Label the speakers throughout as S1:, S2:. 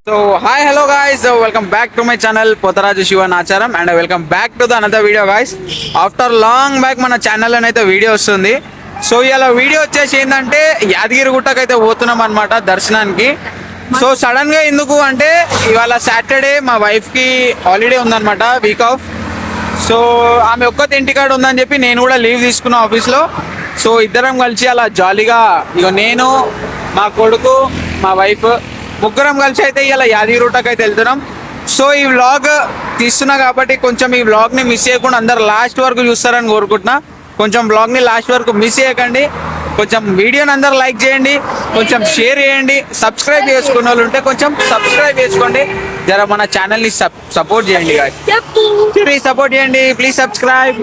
S1: So hi hello guys, welcome back to my channel Potaraju Shivan Acharam and welcome back to the another video guys. After long back మన channel అయితే video వస్తుంది. So ఇలా video వచ్చేసి ఏంటంటే యాదగిరి గుట్టకు అయితే పోతున్నాం అనమాట దర్శనానికి. సో సడన్ గా ఎందుకు అంటే ఇవాళ సాటర్డే మా వైఫ్ కి హాలిడే ఉందన్నమాట, వీక్ ఆఫ్. సో ఆమె ఒక్కతే ఇంటికాడ ఉందని చెప్పి నేను కూడా లీవ్ తీసుకున్నా ఆఫీస్లో. సో ఇద్దరం కలిసి అలా జాలీగా ఇక నేను మా కొడుకు మా వైఫ్ ముగ్గురం కలిసి అయితే ఇలా యాదగిరి గుట్టకు అయితే వెళ్తున్నాం. సో ఈ వ్లాగ్ తీస్తున్నా కాబట్టి కొంచెం ఈ వ్లాగ్ని మిస్ చేయకుండా అందరు లాస్ట్ వరకు చూస్తారని కోరుకుంటున్నా. కొంచెం వ్లాగ్ని లాస్ట్ వరకు మిస్ చేయకండి. కొంచెం వీడియోని అందరు లైక్ చేయండి, కొంచెం షేర్ చేయండి. సబ్స్క్రైబ్ చేసుకున్న వాళ్ళు ఉంటే కొంచెం సబ్స్క్రైబ్ చేసుకోండి. జర మన ఛానల్ని సపోర్ట్ చేయండి guys. ప్లీజ్ సపోర్ట్ చేయండి. ప్లీజ్ సబ్స్క్రైబ్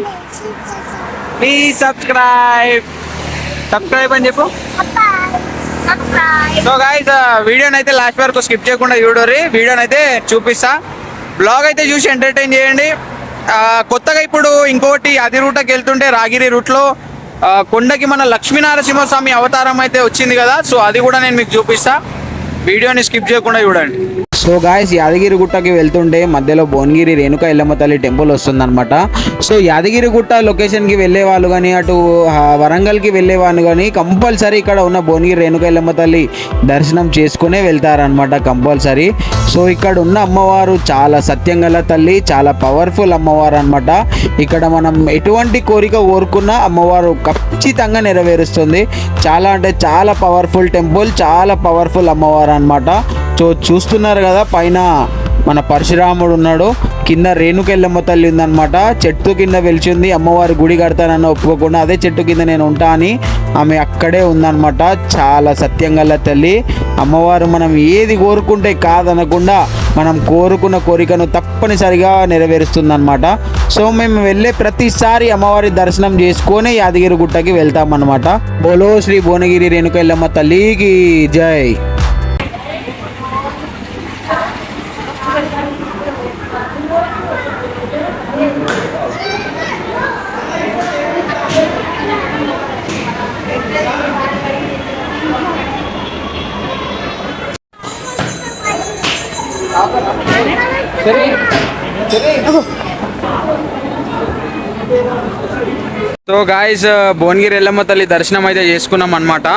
S1: సబ్స్క్రైబ్ అని చెప్పు. సో గైస్ వీడియోని అయితే లాస్ట్ వరకు స్కిప్ చేయకుండా చూడరి. వీడియోని అయితే చూపిస్తా, బ్లాగ్ అయితే చూసి ఎంటర్టైన్ చేయండి. కొత్తగా ఇప్పుడు ఇంకోటి అది రూట్కి వెళ్తుంటే రాగిరి రూట్లో కొండకి మన లక్ష్మీనరసింహస్వామి అవతారం అయితే వచ్చింది కదా. సో అది కూడా నేను మీకు చూపిస్తా, వీడియోని స్కిప్ చేయకుండా చూడండి. సో గాయస్ యాదగిరి గుట్టకి వెళ్తుంటే మధ్యలో భువనగిరి రేణుకా ఎల్లమ్మ తల్లి టెంపుల్ వస్తుందన్నమాట. సో యాదగిరి గుట్ట లొకేషన్కి వెళ్ళే వాళ్ళు కానీ అటు వరంగల్కి వెళ్ళే వాళ్ళు కానీ కంపల్సరీ ఇక్కడ ఉన్న భువనగిరి రేణుకా ఎల్లమ్మ తల్లి దర్శనం చేసుకునే వెళ్తారనమాట కంపల్సరీ. సో ఇక్కడ ఉన్న అమ్మవారు చాలా సత్యంగల తల్లి, చాలా పవర్ఫుల్ అమ్మవారు అనమాట. ఇక్కడ మనం ఎటువంటి కోరిక కోరుకున్నా అమ్మవారు ఖచ్చితంగా నెరవేరుస్తుంది. చాలా అంటే చాలా పవర్ఫుల్ టెంపుల్, చాలా పవర్ఫుల్ అమ్మవారు అనమాట. సో చూస్తున్నారు కదా, పైన మన పరశురాముడు ఉన్నాడు, కింద రేణుకెళ్ళమ్మ తల్లి ఉందన్నమాట. చెట్టు కింద వెలిచింది అమ్మవారి గుడి కడతానన్న ఒప్పుకోకుండా అదే చెట్టు కింద నేను ఉంటా అని ఆమె అక్కడే ఉందన్నమాట. చాలా సత్యంగల తల్లి అమ్మవారు. మనం ఏది కోరుకుంటే కాదనకుండా మనం కోరుకున్న కోరికను తప్పనిసరిగా నెరవేరుస్తుందన్నమాట. సో మేము వెళ్ళే ప్రతిసారి అమ్మవారి దర్శనం చేసుకొని యాదగిరి గుట్టకి వెళ్తామన్నమాట. బోలో శ్రీ భువనగిరి రేణుకెళ్ళమ్మ తల్లికి జై. సో గాయస్ భువనగిరి ఎల్లమ్మ తల్లి దర్శనం అయితే చేసుకున్నాం అనమాట.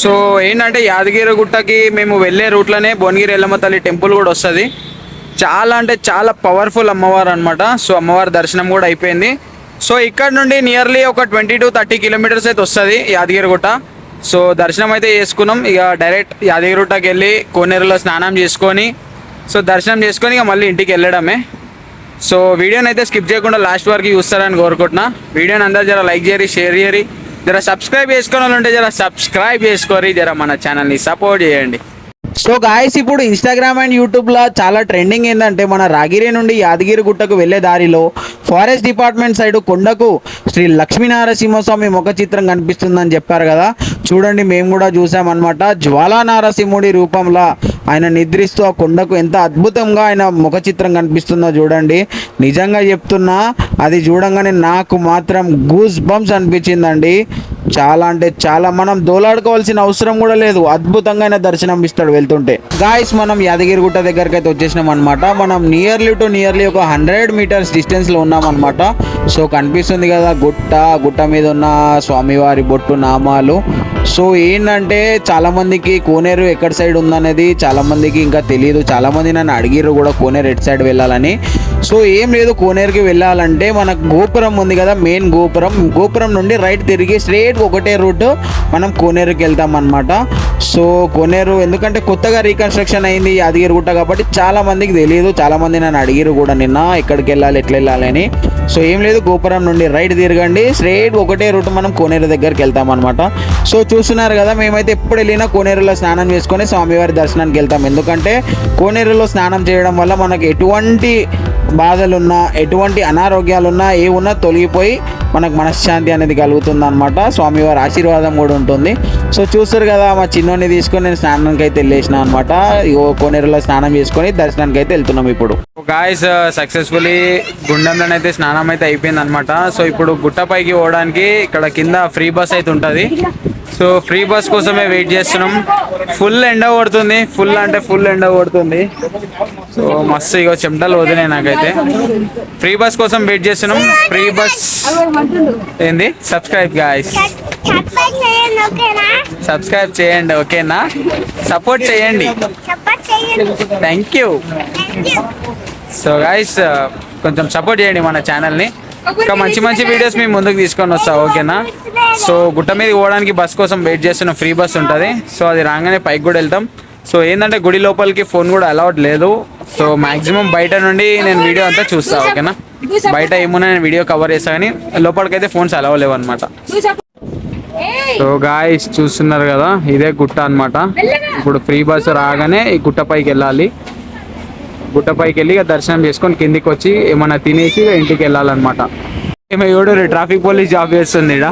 S1: సో ఏంటంటే యాదగిరి గుట్టకి మేము వెళ్ళే రూట్లోనే భువనగిరి ఎల్లమ్మ తల్లి టెంపుల్ కూడా వస్తుంది. చాలా అంటే చాలా పవర్ఫుల్ అమ్మవారు అనమాట. సో అమ్మవారి దర్శనం కూడా అయిపోయింది. సో ఇక్కడ నుండి నియర్లీ ఒక 20 to 30 కిలోమీటర్స్ అయితే వస్తుంది యాదగిరి గుట్ట. సో దర్శనం అయితే చేసుకున్నాం. ఇక డైరెక్ట్ యాదగిరి గుట్టకి వెళ్ళి కోనేరులో స్నానం చేసుకొని సో దర్శనం చేసుకొని ఇక మళ్ళీ ఇంటికి వెళ్ళడమే. సో వీడియోని అయితే స్కిప్ చేయకుండా లాస్ట్ వరకు చూస్తారని కోరుకుంటున్నా. వీడియోని అందరూ జర లైక్ చేయరి, షేర్ చేయరి, జర సబ్స్క్రైబ్ చేసుకునే వాళ్ళు ఉంటే జర సబ్స్క్రైబ్ చేసుకోరి, జర మన ఛానల్ని సపోర్ట్ చేయండి. సో గాయస్ ఇప్పుడు ఇన్స్టాగ్రామ్ అండ్ యూట్యూబ్లో చాలా ట్రెండింగ్ ఏంటంటే మన రాగిరి నుండి యాదగిరి గుట్టకు వెళ్ళే దారిలో ఫారెస్ట్ డిపార్ట్మెంట్ సైడ్ కొండకు శ్రీ లక్ష్మీనరసింహస్వామి ముఖ చిత్రం కనిపిస్తుందని చెప్పారు కదా. చూడండి మేము కూడా చూసామన్నమాట. జ్వాలా నారసింహుడి రూపంలో ఆయన నిద్రిస్తూ ఆ కొండకు ఎంత అద్భుతంగా ఆయన ముఖ చిత్రం కనిపిస్తుందో చూడండి. నిజంగా చెప్తున్నా, అది చూడంగానే నాకు మాత్రం గూస్ బంప్స్ అనిపించిందండి. చాలా అంటే చాలా, మనం దోలాడుకోవాల్సిన అవసరం కూడా లేదు, అద్భుతంగా ఆయన దర్శనం ఇస్తాడు వెళ్తుంటే. గాయస్ మనం యాదగిరి గుట్ట దగ్గరికి అయితే వచ్చేసినాం అనమాట. మనం నియర్లీ ఒక 100 మీటర్స్ డిస్టెన్స్లో ఉన్నామన్నమాట. సో కనిపిస్తుంది కదా గుట్ట మీద ఉన్న స్వామివారి బొట్టు నామాలు. సో ఏంటంటే చాలామందికి కోనేరు ఎక్కడ సైడ్ ఉందనేది చాలామందికి ఇంకా తెలియదు. చాలామంది నన్ను అడిగిర్రు కూడా కోనేరు ఎటు సైడ్ వెళ్ళాలని. సో ఏం లేదు, కోనేరుకి వెళ్ళాలంటే మనకు గోపురం ఉంది కదా, మెయిన్ గోపురం నుండి రైట్ తిరిగి స్ట్రేట్ ఒకటే రూట్ మనం కోనేరుకి వెళ్తాం అనమాట. సో కోనేరు ఎందుకంటే కొత్తగా రీకన్స్ట్రక్షన్ అయింది యాదగిరి గుట్ట కాబట్టి చాలామందికి తెలియదు. చాలామంది నన్ను అడిగిరు కూడా నిన్న ఎక్కడికి వెళ్ళాలి, ఎట్లా వెళ్ళాలి అని. సో ఏం లేదు, గోపురం నుండి రైట్ తిరగండి, స్ట్రేట్ ఒకటే రూట్ మనం కోనేరు దగ్గరికి వెళ్తాం అనమాట. సో చూస్తున్నారు కదా, మేమైతే ఎప్పుడు వెళ్ళినా కోనేరులో స్నానం చేసుకొని స్వామివారి దర్శనానికి వెళ్తాం. ఎందుకంటే కోనేరులో స్నానం చేయడం వల్ల మనకు ఎటువంటి బాధలున్నా ఎటువంటి అనారోగ్యాలున్నా ఏమున్నా తొలగిపోయి మనకు మనశ్శాంతి అనేది కలుగుతుంది అనమాట. స్వామివారి ఆశీర్వాదం కూడా ఉంటుంది. సో చూస్తారు కదా, మా చిన్నోని తీసుకొని నేను స్నానానికి అయితే వెళ్ళేసిన అనమాట. కోనేరులో స్నానం చేసుకొని దర్శనానికి అయితే వెళ్తున్నాం ఇప్పుడు. గాయస్ సక్సెస్ఫుల్లీ గుండంలో అయితే స్నానం అయితే అయిపోయింది అనమాట. సో ఇప్పుడు గుట్టపైకి పోవడానికి ఇక్కడ కింద ఫ్రీ బస్ అయితే ఉంటుంది. సో ఫ్రీ బస్ కోసమే వెయిట్ చేస్తున్నాం. ఫుల్ ఎండ కొడుతుంది, ఫుల్ అంటే ఫుల్ ఎండ కొడుతుంది. సో మస్తు ఇగో చెమటలు వదినాయి నాకైతే. ఫ్రీ బస్ కోసం వెయిట్ చేస్తున్నాం. ఫ్రీ బస్ ఏంది? సబ్స్క్రైబ్ గాయ్స్, సబ్స్క్రైబ్ చేయండి ఓకేనా, సపోర్ట్ చేయండి. Thank you. సో గాయ్స్ కొంచెం సపోర్ట్ చేయండి మన ఛానల్ని. ఇంకా మంచి మంచి వీడియోస్ మేము ముందుకు తీసుకొని వస్తాం ఓకేనా. సో గుట్ట మీద పోవడానికి బస్ కోసం వెయిట్ చేస్తున్నాం. ఫ్రీ బస్ ఉంటుంది. సో అది రాగానే పైకి కూడా వెళ్తాం. సో ఏంటంటే గుడి లోపలికి ఫోన్ కూడా అలౌడ్ లేదు. సో మాక్సిమం బయట నుండి నేను వీడియో అంతా చూస్తాను ఓకేనా. బయట ఏమున్నా నేను వీడియో కవర్ చేస్తా కానీ లోపలికైతే ఫోన్స్ అలౌ లేవు అనమాట. సో గాయ్స్ చూస్తున్నారు కదా, ఇదే గుట్ట అనమాట. ఇప్పుడు ఫ్రీ బస్ రాగానే ఈ గుట్ట పైకి వెళ్ళాలి. గుట్ట పైకి వెళ్ళి దర్శనం చేసుకొని కిందికి వచ్చి ఏమన్నా తినేసి ఇంటికి వెళ్ళాలన్నమాట. ఏమో చూడు ట్రాఫిక్ పోలీస్ జాబ్ చేస్తుంది ఇక్కడ.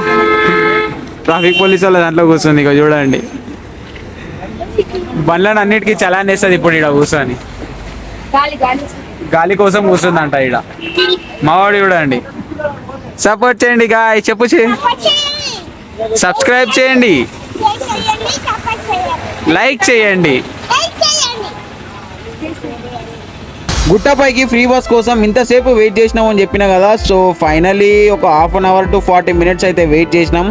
S1: ట్రాఫిక్ పోలీస్ వాళ్ళ దాంట్లో కూర్చుంది ఇక చూడండి. బండ్లను అన్నిటికీ చలాన్ వేస్తుంది ఇప్పుడు ఇక్కడ కూర్చొని. గాలి కోసం కూర్చుందంట ఇక్కడ. మావాడు చూడండి. సపోర్ట్ చేయండి గాయ్, చెప్పు సబ్స్క్రైబ్ చేయండి, లైక్ చేయండి. గుట్టపైకి ఫ్రీ బస్ కోసం ఇంతసేపు వెయిట్ చేసినామని చెప్పిన కదా. సో ఫైనలీ ఒక half an hour to 40 minutes అయితే వెయిట్ చేసినాం.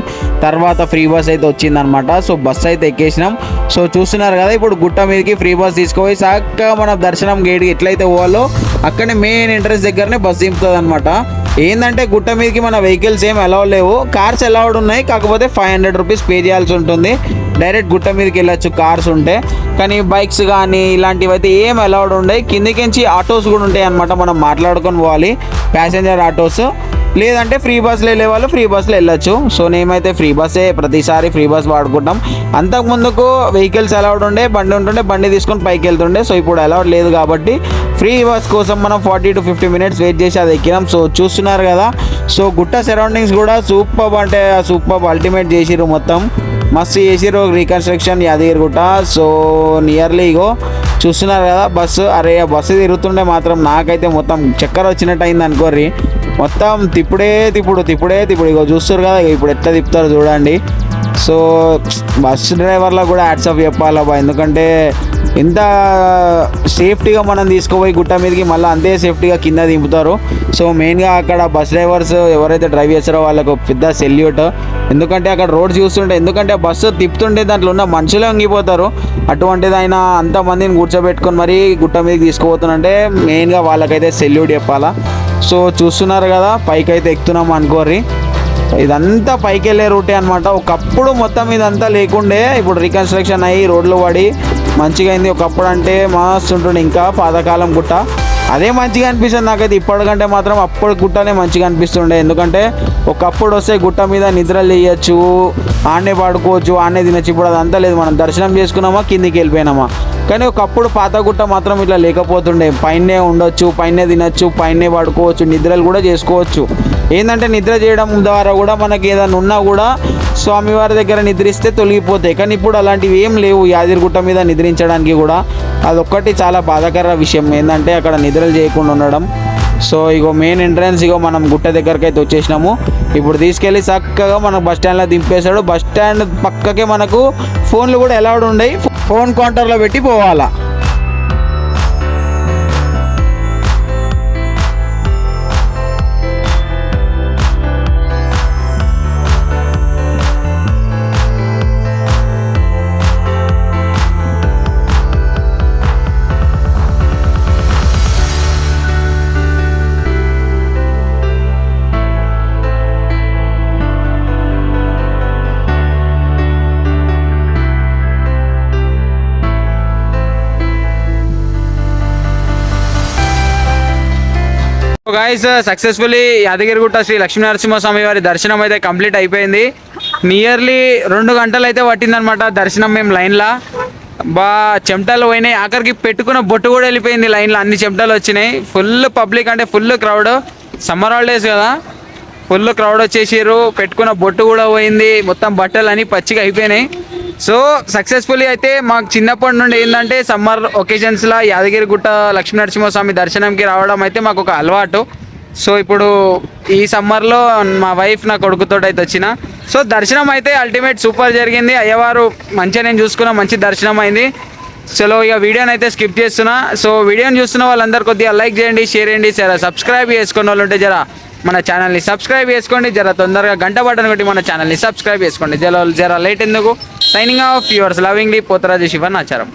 S1: తర్వాత ఫ్రీ బస్ అయితే వచ్చిందనమాట. సో బస్ అయితే ఎక్కేసినాం. సో చూస్తున్నారు కదా, ఇప్పుడు గుట్ట మీదకి ఫ్రీ బస్ తీసుకుపోయి చక్కగా మన దర్శనం గేట్కి ఎట్లయితే పోవాలో అక్కడనే మెయిన్ ఎంట్రన్స్ దగ్గరనే బస్ దింపుతుంది అనమాట. ఏంటంటే గుట్ట మీదకి మన వెహికల్స్ ఏం అలౌ లేవు. కార్స్ అలౌడ్ ఉన్నాయి, కాకపోతే 500 rupees పే చేయాల్సి ఉంటుంది. డైరెక్ట్ గుట్ట మీదకి వెళ్ళచ్చు కార్స్ ఉంటే. కానీ బైక్స్ కానీ ఇలాంటివి అయితే ఏం అలౌడ్ ఉండవు. కిందికించి ఆటోస్ కూడా ఉంటాయి అనమాట. మనం మాట్లాడుకొని పోవాలి, ప్యాసింజర్ ఆటోస్. లేదంటే ఫ్రీ బస్లో వెళ్ళే వాళ్ళు ఫ్రీ బస్లో వెళ్ళొచ్చు. సో నేమైతే ఫ్రీ బస్సే ప్రతిసారి ఫ్రీ బస్ వాడుకుంటాం. అంతకుముందుకు వెహికల్స్ అలౌడ్ ఉండే, బండి ఉంటుండే, బండి తీసుకొని పైకి వెళ్తుండే. సో ఇప్పుడు అలౌడ్ లేదు కాబట్టి ఫ్రీ బస్ కోసం మనం 40 to 50 minutes వెయిట్ చేసి అది ఎక్కినాం. సో చూస్తున్నారు కదా, సో గుట్ట సరౌండింగ్స్ కూడా సూపర్ అంటే సూపర్ అల్టిమేట్ చేసిర్రు. మొత్తం మస్తు చేసిర్రు రీకన్స్ట్రక్షన్ యాదగిరిగుట్ట. సో నియర్లీ ఇగో చూస్తున్నారు కదా బస్సు. అరే ఆ బస్సు తిరుగుతుండే మాత్రం నాకైతే మొత్తం చక్కర వచ్చినట్టు అయింది అనుకోర్రి. మొత్తం తిప్పుడే తిప్పుడు ఇగో చూస్తారు కదా ఇప్పుడు ఎట్లా తిప్పుతారు చూడండి. సో బస్ డ్రైవర్లకు కూడా హ్యాట్స్ ఆఫ్ చెప్పాలబ్బా, ఎందుకంటే ఎంత సేఫ్టీగా మనం తీసుకుపోయి గుట్ట మీదకి మళ్ళీ అంతే సేఫ్టీగా కింద దింపుతారు. సో మెయిన్గా అక్కడ బస్ డ్రైవర్స్ ఎవరైతే డ్రైవ్ చేస్తారో వాళ్ళకు పెద్ద సెల్యూట్. ఎందుకంటే అక్కడ రోడ్ చూస్తుంటే, ఎందుకంటే బస్సు తిప్పుతుంటే దాంట్లో ఉన్న మనుషులే వంగిపోతారు. అటువంటిది ఆయన అంతమందిని కూర్చోబెట్టుకొని మరీ గుట్ట మీదకి తీసుకుపోతుందంటే మెయిన్గా వాళ్ళకైతే సెల్యూట్ చెప్పాలా. సో చూస్తున్నారు కదా, పైకి అయితే ఎక్కుతున్నాం అనుకోర్రి. ఇదంతా పైకి వెళ్ళే రూటే అనమాట. ఒకప్పుడు మొత్తం ఇదంతా లేకుండే, ఇప్పుడు రీకన్స్ట్రక్షన్ అయ్యి రోడ్లు పడి మంచిగా అయింది. ఒకప్పుడు అంటే మస్తు ఉంటుండే, ఇంకా పాతకాలం గుట్ట అదే మంచిగా అనిపిస్తుంది నాకైతే. ఇప్పటికంటే మాత్రం అప్పుడు గుట్టనే మంచిగా అనిపిస్తుండే. ఎందుకంటే ఒకప్పుడు వస్తే గుట్ట మీద నిద్రలు వేయచ్చు, ఆడనే పడుకోవచ్చు, ఆడనే తినచ్చు. ఇప్పుడు అదంతా లేదు. మనం దర్శనం చేసుకున్నామా కిందికి వెళ్ళిపోయినామా. కానీ ఒకప్పుడు పాత గుట్ట మాత్రం ఇట్లా లేకపోతుండే. పైనే ఉండొచ్చు, పైనే తినచ్చు, పైనే పడుకోవచ్చు, నిద్రలు కూడా చేసుకోవచ్చు. ఏంటంటే నిద్ర చేయడం ద్వారా కూడా మనకి ఏదైనా ఉన్నా కూడా స్వామివారి దగ్గర నిద్రిస్తే తొలగిపోతాయి. కానీ ఇప్పుడు అలాంటివి ఏం లేవు యాదగిరిగుట్ట మీద నిద్రించడానికి కూడా. అదొక్కటి చాలా బాధాకర విషయం ఏంటంటే అక్కడ నిద్రలు చేయకుండా ఉండడం. సో ఇగో మెయిన్ ఎంట్రన్స్ ఇగో మనం గుట్ట దగ్గరికి అయితే వచ్చేసినాము. ఇప్పుడు తీసుకెళ్ళి చక్కగా మనకు బస్ స్టాండ్లో దింపేశాడు. బస్ స్టాండ్ పక్కకే మనకు ఫోన్లు కూడా అలౌడ్ ఉండయి. ఫోన్ కౌంటర్లో పెట్టి పోవాలా. గాయ్స్ సక్సెస్ఫుల్లీ యాదగిరిగుట్ట శ్రీ లక్ష్మీనరసింహస్వామి వారి దర్శనం అయితే కంప్లీట్ అయిపోయింది. నియర్లీ 2 గంటలు అయితే పట్టిందనమాట దర్శనం. మేము లైన్లో చెమటలు పోయినాయి. ఆఖరికి పెట్టుకున్న బొట్టు కూడా వెళ్ళిపోయింది లైన్లో, అన్ని చెమటలు వచ్చినాయి. ఫుల్ పబ్లిక్ అంటే ఫుల్ క్రౌడ్. సమ్మర్ హాలిడేస్ కదా, ఫుల్ క్రౌడ్ వచ్చేసారు. పెట్టుకున్న బొట్టు కూడా పోయింది. మొత్తం బట్టలు అన్నీ పచ్చిగా అయిపోయినాయి. సో సక్సెస్ఫుల్లీ అయితే మాకు చిన్నప్పటి నుండి ఏంటంటే సమ్మర్ ఒకేషన్స్లో యాదగిరిగుట్ట లక్ష్మీనరసింహస్వామి దర్శనంకి రావడం అయితే మాకు ఒక అలవాటు. సో ఇప్పుడు ఈ సమ్మర్లో మా వైఫ్ నా కొడుకుతో అయితే వచ్చిన. సో దర్శనం అయితే అల్టిమేట్ సూపర్ జరిగింది. అయ్యవారు మంచిగా నేను చూసుకున్నా, మంచి దర్శనం అయింది. చలో ఇక వీడియోని అయితే స్కిప్ చేస్తున్నా. సో వీడియోని చూస్తున్న వాళ్ళందరూ కొద్దిగా లైక్ చేయండి, షేర్ చేయండి, జర సబ్స్క్రైబ్ చేసుకున్న వాళ్ళు ఉంటే జర మన ఛానల్ని సబ్స్క్రైబ్ చేసుకోండి. జర తొందరగా గంట బటన్ కొట్టి మన ఛానల్ని సబ్స్క్రైబ్ చేసుకోండి. జర లేట్ ఎందుకు. Signing off yours lovingly Potharaju Shivan ఆచారం.